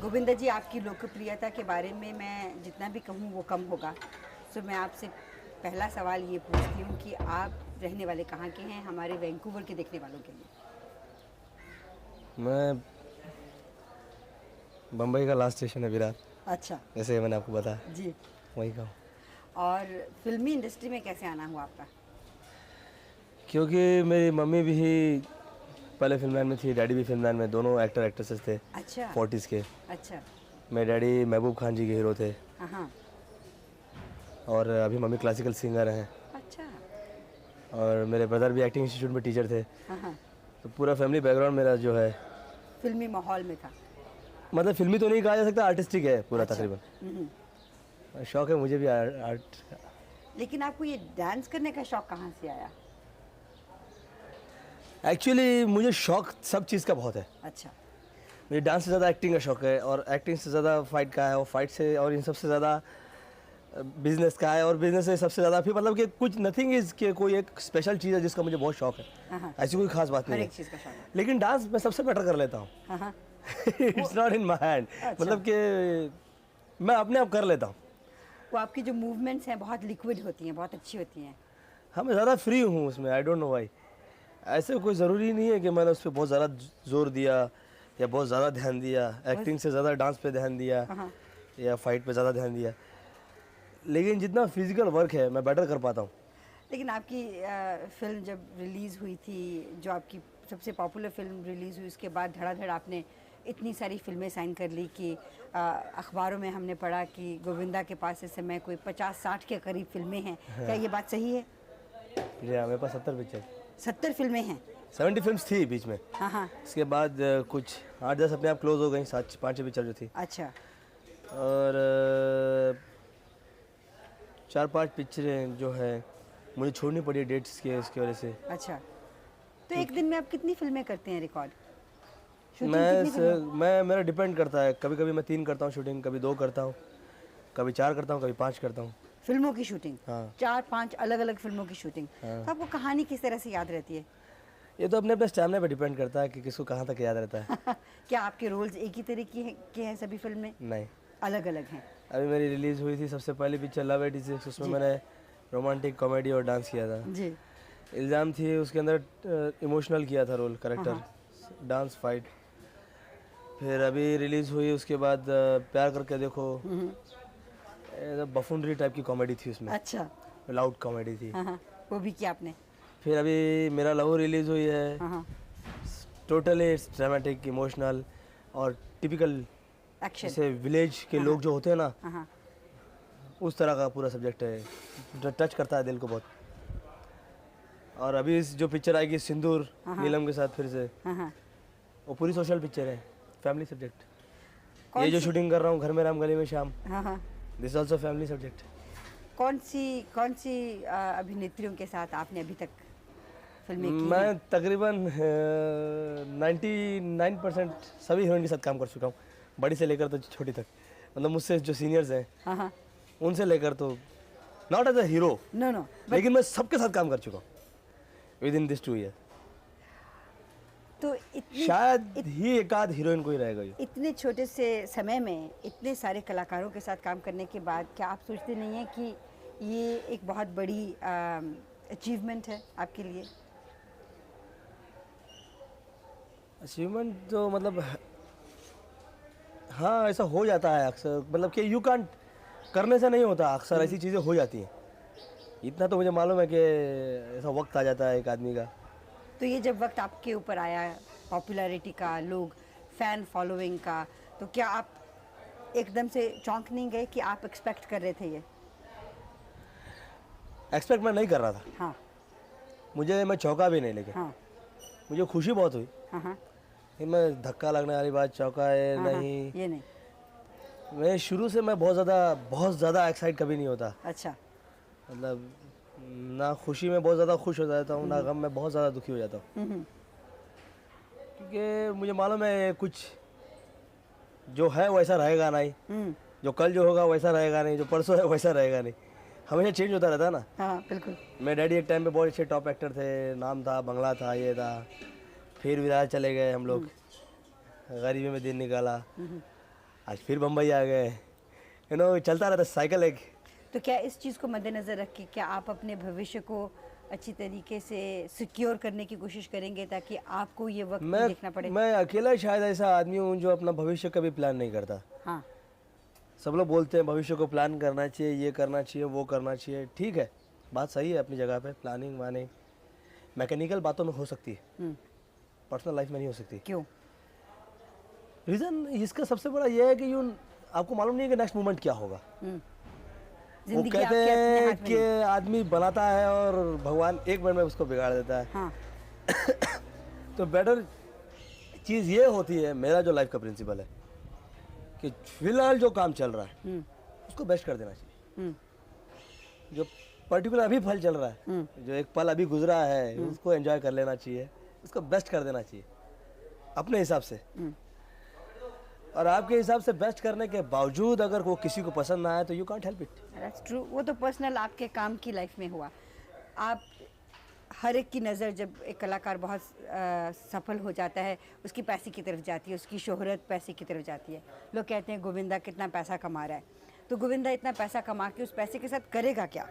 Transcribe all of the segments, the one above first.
गोविंदा जी, आपकी लोकप्रियता के बारे में मैं जितना भी कहूँ वो कम होगा। सो मैं आपसे पहला सवाल ये पूछती हूँ कि आप रहने वाले कहाँ के हैं, हमारे वैंकूवर के देखने वालों के लिए? मैं बम्बई का लास्ट स्टेशन है विरार, अच्छा। जैसे मैंने आपको बताया जी। वही का हूँ। और फिल्मी इंडस्ट्री में कैसे आना हुआ आपका? क्योंकि मेरी मम्मी भी पहले फिल्म लाइन में थी, डैडी भी फिल्म लाइन में, दोनों एक्टर एक्ट्रेसेस थे अच्छा। 40s के। अच्छा। मेरे डैडी महबूब खान जी के हीरो थे हाँ हाँ। और अभी मम्मी क्लासिकल सिंगर हैं। अच्छा। और मेरे ब्रदर भी एक्टिंग इंस्टीट्यूट में टीचर थे। हाँ हाँ। तो पूरा फैमिली बैकग्राउंड मेरा जो है फिल्मी माहौल में था। मतलब फिल्मी तो नहीं कहा जा सकता, आर्टिस्टिक है पूरा अच्छा। तकरीबन। शौक है मुझे भी आर्ट। लेकिन आपको ये डांस करने का शौक कहाँ से आया? एक्चुअली मुझे शौक सब चीज़ का बहुत है। अच्छा। मुझे डांस से ज़्यादा एक्टिंग का शौक है और एक्टिंग से ज़्यादा फाइट का है और फाइट से और इन सबसे ज़्यादा बिजनेस का है और बिजनेस से सबसे ज़्यादा फिर मतलब कि कुछ नथिंग इज़ कि कोई एक स्पेशल चीज़ है जिसका मुझे बहुत शौक है। हाँ हाँ। ऐसी कोई खास बात हर नहीं एक चीज़ का शौक है। है, लेकिन डांस मैं सबसे बेटर कर लेता हूँ। हाँ हाँ। It's not in my hand, अच्छा। मतलब कि मैं अपने आप कर लेता हूँ। वो आपकी जो मूवमेंट्स हैं बहुत लिक्विड होती हैं, बहुत अच्छी होती हैं। हाँ, मैं ज़्यादा फ्री हूँ उसमें, आई डोंट नो व्हाई। ऐसे कोई ज़रूरी नहीं है कि मैंने उस पर बहुत ज़्यादा जोर दिया या बहुत ज़्यादा ध्यान दिया, एक्टिंग से ज़्यादा डांस पे ध्यान दिया हाँ। या फाइट पे ज़्यादा ध्यान दिया, लेकिन जितना फिजिकल वर्क है मैं बेटर कर पाता हूँ। लेकिन आपकी फिल्म जब रिलीज़ हुई थी, जो आपकी सबसे पॉपुलर फिल्म रिलीज़ हुई, उसके बाद धड़ाधड़ आपने इतनी सारी फिल्में साइन कर ली कि अखबारों में हमने पढ़ा कि गोविंदा के पास इस समय कोई 50-60 के करीब फिल्में हैं। हाँ। क्या ये बात सही है? जी हाँ, मेरे पास 70 पिक्चर, 70 फिल्में हैं? 70 फिल्म्स थी बीच में। हाँ हाँ। इसके बाद कुछ 8-10 अपने आप क्लोज हो गई, 7-5 पिक्चर जो थी। अच्छा। और 4-5 पिक्चरें जो है मुझे छोड़नी पड़ी डेट्स के इसकी वजह से। अच्छा। तो एक दिन में आप कितनी फिल्में करते हैं रिकॉर्ड? मैं मेरा डिपेंड करता है, कभी कभी मैं 3 करता हूँ शूटिंग, कभी 2 करता हूँ, कभी 4 करता हूँ, कभी 5 करता हूँ। फिल्मों की शूटिंग? हाँ। 4-5 अलग अलग फिल्मों की शूटिंग। हाँ। तो आपको कहानी किस तरह से याद रहती है? ये तो अपने अपने स्टैमिना पे डिपेंड करता है कि किसको कहाँ तक याद रहता है। क्या आपके रोल्स एक ही तरह के हैं सभी फिल्म में? नहीं, अलग अलग हैं। अभी मेरी रिलीज़ हुई थी सबसे पहली पिक्चर लव 86, उसमें मैंने रोमांटिक कॉमेडी और डांस किया था। जी। इल्ज़ाम थी उसके अंदर इमोशनल किया था रोल, करेक्टर, हाँ। Dance, fight. फिर अभी रिलीज़ हुई उसके बाद प्यार करके देखो, बफूनरी टाइप की कॉमेडी थी उसमें। अच्छा। लाउड कॉमेडी थी। हाँ हाँ, वो भी किया आपने? फिर अभी मेरा लव रिलीज़ हुई है, हाँ हाँ। टोटली ड्रामेटिक, इमोशनल और टिपिकल, एक्शन। जैसे विलेज के लोग जो होते हैं ना, हाँ हाँ। उस तरह का पूरा सब्जेक्ट है, जो टच करता है दिल को बहुत। और अभी जो पिक्चर आएगी सिंदूर नीलम के साथ फिर से, हाँ हाँ। वो पूरी सोशल पिक्चर है, फैमिली सब्जेक्ट। कौन ये जो सी? शूटिंग कर रहा हूँ घर में राम गली में शाम, हाँ हाँ। This also family subject. कौन सी अभिनेत्रियों के साथ आपने अभी तक फिल्में की हैं? मैं तकरीबन 99% सभी हीरोइन के साथ काम कर चुका हूँ, बड़ी से लेकर तो छोटी तक। मतलब मुझसे जो सीनियर्स हैं हाँ हाँ। उनसे लेकर तो, not as a hero, no no, लेकिन मैं सबके साथ काम कर चुका हूँ विद इन दिस 2 ईयर। तो इतनी शायद ही एक आध हीरोइन कोई रहेगा ये। इतने छोटे से समय में इतने सारे कलाकारों के साथ काम करने के बाद क्या आप सोचते नहीं हैं कि ये एक बहुत बड़ी अचीवमेंट है आपके लिए? अचीवमेंट तो मतलब हाँ, ऐसा हो जाता है अक्सर, मतलब कि यू कांट, करने से नहीं होता, अक्सर ऐसी चीज़ें हो जाती हैं। इतना तो मुझे मालूम है कि ऐसा वक्त आ जाता है एक आदमी का। तो ये जब वक्त आपके ऊपर आया पॉपुलैरिटी का, लोग फैन फॉलोइंग का, तो क्या आप एकदम से चौंक नहीं गए कि आप एक्सपेक्ट कर रहे थे ये? एक्सपेक्ट मैं नहीं कर रहा था, हाँ मैं चौंका भी नहीं, लेकिन हाँ मुझे खुशी बहुत हुई। हाँ हाँ। कि मैं धक्का लगने वाली बात, चौंका है हाँ, नहीं। ये नहीं। मैं शुरू से मैं बहुत ज़्यादा एक्साइट कभी नहीं होता, अच्छा। मतलब ना खुशी में बहुत ज़्यादा खुश हो जाता हूँ, ना गम में बहुत ज़्यादा दुखी हो जाता हूँ। क्योंकि मुझे मालूम है कुछ जो है वैसा रहेगा नहीं, जो कल जो होगा वैसा रहेगा नहीं, जो परसों है वैसा रहेगा नहीं, हमेशा चेंज होता रहता है ना। हाँ बिल्कुल। मेरे डैडी एक टाइम पे बहुत अच्छे टॉप एक्टर थे, नाम था, बंगला था, ये था। फिर विरार चले गए हम लोग, गरीबी में दिन निकाला। आज फिर बम्बई आ गए, चलता रहता साइकिल एक। तो क्या इस चीज़ को मद्देनज़र रख के क्या आप अपने भविष्य को अच्छी तरीके से सिक्योर करने की कोशिश करेंगे ताकि आपको ये वक्त नहीं देखना पड़े? मैं अकेला शायद ऐसा आदमी हूँ जो अपना भविष्य कभी प्लान नहीं करता। हाँ। सब लोग बोलते हैं भविष्य को प्लान करना चाहिए, ये करना चाहिए, वो करना चाहिए। ठीक है, बात सही है अपनी जगह पे। प्लानिंग वानिंग मैकेनिकल बातों में हो सकती है, पर्सनल लाइफ में नहीं हो सकती। क्यों? रीज़न इसका सबसे बड़ा ये है कि आपको मालूम नहीं है कि नेक्स्ट मोमेंट क्या होगा। वो जिंदगी कहते आपके अपने हैं हाथ में कि नहीं। आदमी बनाता है और भगवान एक मिनट में उसको बिगाड़ देता है। हाँ। तो बेटर चीज़ ये होती है, मेरा जो लाइफ का प्रिंसिपल है कि फिलहाल जो काम चल रहा है उसको बेस्ट कर देना चाहिए। जो पर्टिकुलर अभी फल चल रहा है, जो एक पल अभी गुजरा है, उसको एंजॉय कर लेना चाहिए, उसको बेस्ट कर देना चाहिए अपने हिसाब से। और आपके हिसाब से बेस्ट करने के बावजूद अगर वो किसी को पसंद ना आए तो you can't help it. That's true. वो तो पर्सनल आपके काम की लाइफ में हुआ। आप हर एक की नज़र जब एक कलाकार बहुत सफल हो जाता है उसकी पैसे की तरफ जाती है, उसकी शोहरत पैसे की तरफ जाती है। लोग कहते हैं गोविंदा कितना पैसा कमा रहा है, तो गोविंदा इतना पैसा कमा के उस पैसे के साथ करेगा क्या?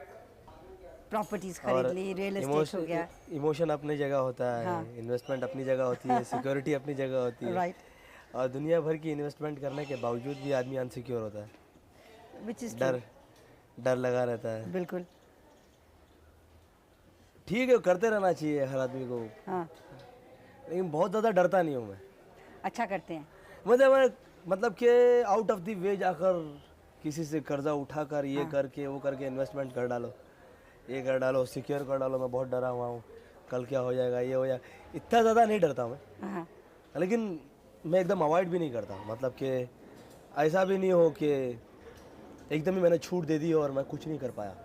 प्रॉपर्टीज खरीद ली, रियल एस्टेट हो गया। इमोशन अपनी जगह होता है, हाँ। इन्वेस्टमेंट अपनी जगह होती है, सिक्योरिटी अपनी जगह होती है। राइट। और दुनिया भर की इन्वेस्टमेंट करने के बावजूद भी आदमी अनसिक्योर होता है। विच इज़ डर लगा रहता है। बिल्कुल। ठीक है, करते रहना चाहिए हर आदमी को, हाँ। लेकिन बहुत ज़्यादा डरता नहीं हूँ मैं। अच्छा करते हैं। मतलब कि आउट ऑफ द वे जाकर किसी से कर्जा उठाकर ये करके वो करके इन्वेस्टमेंट कर डालो, ये कर डालो, सिक्योर कर डालो। मैं बहुत डरा हुआ हूँ, कल क्या हो जाएगा, ये हो जाएगा, इतना ज़्यादा नहीं डरता मैं। हाँ। लेकिन मैं एकदम अवॉइड भी नहीं करता, मतलब कि ऐसा भी नहीं हो कि एकदम ही मैंने छूट दे दी और मैं कुछ नहीं कर पाया।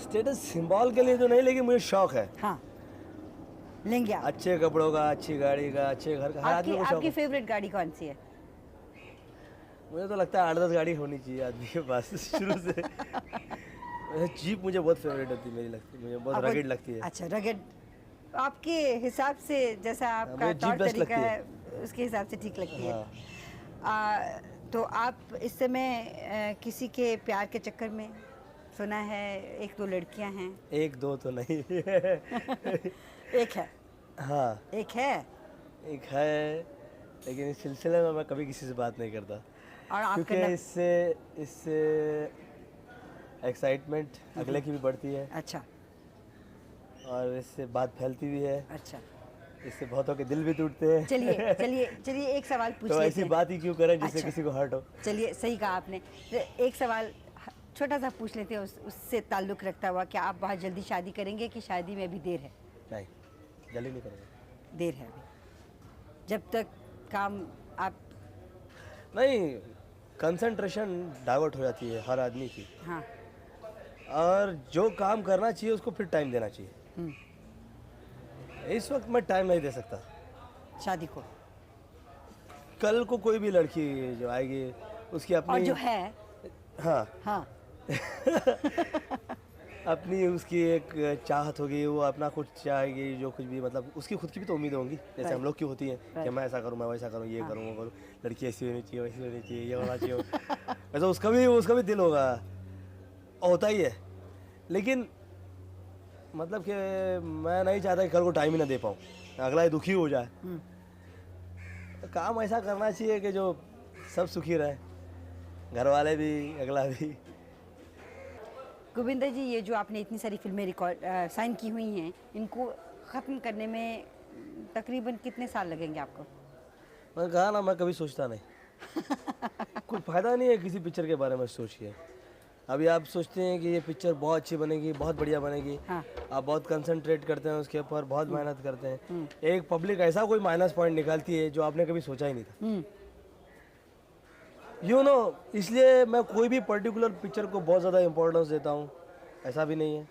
स्टेटस सिंबल के लिए तो नहीं, लेकिन मुझे शौक है। हाँ, लेंगे आप। अच्छे कपड़ों का, अच्छी गाड़ी का, अच्छे घर का, हर आदमी को शौक आपकी है। फेवरेट गाड़ी कौन सी है? मुझे तो लगता है 8-10 गाड़ी होनी चाहिए आदमी के पास शुरू से। जीप मुझे बहुत फेवरेट होती है, मुझे बहुत रगेड लगती है। अच्छा, रगेड आपके हिसाब से जैसा आपका मुझे तौर जीप बेस्ट तरीका लगती है उसके हिसाब से ठीक लगती है। हाँ। तो आप इस समय किसी के प्यार के चक्कर में, सुना है 1-2 लड़कियां हैं? 1-2 तो नहीं। एक है। हाँ, एक है। एक है, लेकिन इस सिलसिले में मैं कभी किसी से बात नहीं करता, और आप क्योंकि करना। इससे एक्साइटमेंट अगले की भी बढ़ती है अच्छा। और इससे बात फैलती भी है। अच्छा, इससे बहुतों के दिल भी टूटते हैं। चलिए चलिए चलिए एक सवाल पूछ तो लेते ऐसी हैं। बात ही क्यों करें जिससे अच्छा। किसी को हर्ट हो। चलिए, सही कहा आपने। तो एक सवाल छोटा सा पूछ लेते हैं, उससे ताल्लुक़ रखता हुआ, क्या आप बहुत जल्दी शादी करेंगे कि शादी में अभी देर है? नहीं, जल्दी नहीं करूँगा। देर है अभी, जब तक काम आप। नहीं, कंसंट्रेशन डाइवर्ट हो जाती है हर आदमी की, हाँ। और जो काम करना चाहिए उसको फिर टाइम देना चाहिए। इस वक्त मैं टाइम नहीं दे सकता। शादी को। कल को कोई भी लड़की जो आएगी उसकी और अपनी, जो है। हाँ, हाँ। अपनी उसकी एक चाहत होगी, वो अपना कुछ चाहेगी, जो कुछ भी, मतलब उसकी खुद की भी तो उम्मीदें होंगी, जैसे हम लोग की होती हैं कि मैं ऐसा करूँ, मैं वैसा करूँ, ये करूँ, वो करूँ, लड़की ऐसी होनी चाहिए, वैसी होनी चाहिए, ये होना चाहिए। वैसे उसका भी दिल होगा, होता ही है। लेकिन मतलब कि मैं नहीं चाहता कि कल को टाइम ही ना दे पाऊँ, अगला ही दुखी हो जाए। तो काम ऐसा करना चाहिए कि जो सब सुखी रहे, घर वाले भी, अगला भी। गोविंदा जी, ये जो आपने इतनी सारी फिल्में साइन की हुई हैं, इनको ख़त्म करने में तकरीबन कितने साल लगेंगे आपको? मैं कहा ना, मैं कभी सोचता नहीं। कुछ फ़ायदा नहीं है किसी पिक्चर के बारे में सोचिए। अभी आप सोचते हैं कि ये पिक्चर बहुत अच्छी बनेगी, बहुत बढ़िया बनेगी। हाँ। आप बहुत कंसंट्रेट करते हैं उसके ऊपर, बहुत मेहनत करते हैं। एक पब्लिक ऐसा कोई माइनस पॉइंट निकालती है जो आपने कभी सोचा ही नहीं था। इसलिए मैं कोई भी पर्टिकुलर पिक्चर को बहुत ज़्यादा इंपॉर्टेंस देता हूँ, ऐसा भी नहीं है।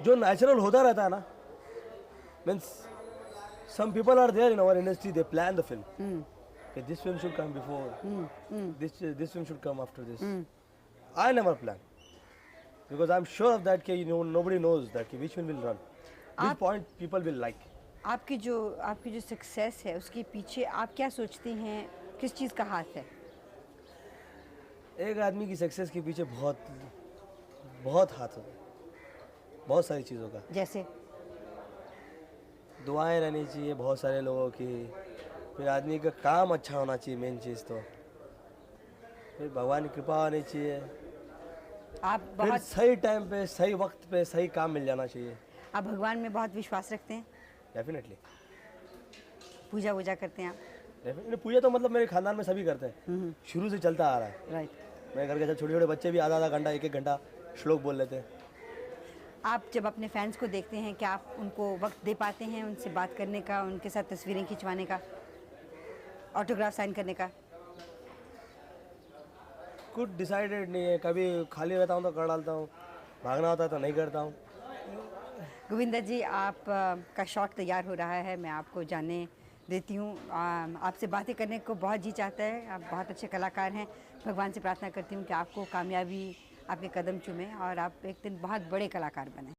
जो नेचुरल होता रहता है ना, means some people are there in our industry, they plan the film, this film should come before, this film should come after this. I never plan because I'm sure of that कि nobody knows that कि which one will run, which point people will like. आपकी जो success है उसके पीछे आप क्या सोचते हैं, किस चीज़ का हाथ है? एक आदमी की सक्सेस के पीछे बहुत बहुत हाथ होता है, बहुत सारी चीज़ों का। जैसे दुआएं रहनी चाहिए बहुत सारे लोगों की, फिर आदमी का काम अच्छा होना चाहिए मेन चीज़ तो, फिर भगवान की कृपा होनी चाहिए, आप फिर बहुत सही टाइम पे सही वक्त पे सही काम मिल जाना चाहिए। आप भगवान में बहुत विश्वास रखते हैं, डेफिनेटली। पूजा वूजा करते हैं आप? डेफिनेटली पूजा तो मतलब मेरे खानदान में सभी करते हैं, शुरू से चलता आ रहा है। राइट। मेरे घर के छोटे छोटे बच्चे भी आधा आधा घंटा एक एक घंटा श्लोक बोल लेते हैं। आप जब अपने फैंस को देखते हैं, क्या आप उनको वक्त दे पाते हैं उनसे बात करने का, उनके साथ तस्वीरें खिंचवाने का, ऑटोग्राफ साइन करने का? कुछ डिसाइडेड नहीं है, कभी खाली रहता हूँ तो कर डालता हूँ, भागना होता है तो नहीं करता हूँ। गोविंदा जी, आप का शॉट तैयार हो रहा है, मैं आपको जानने देती हूँ। आपसे बातें करने को बहुत जी चाहता है, आप बहुत अच्छे कलाकार हैं। भगवान से प्रार्थना करती हूँ कि आपको कामयाबी आपके कदम चूमे और आप एक दिन बहुत बड़े कलाकार बने।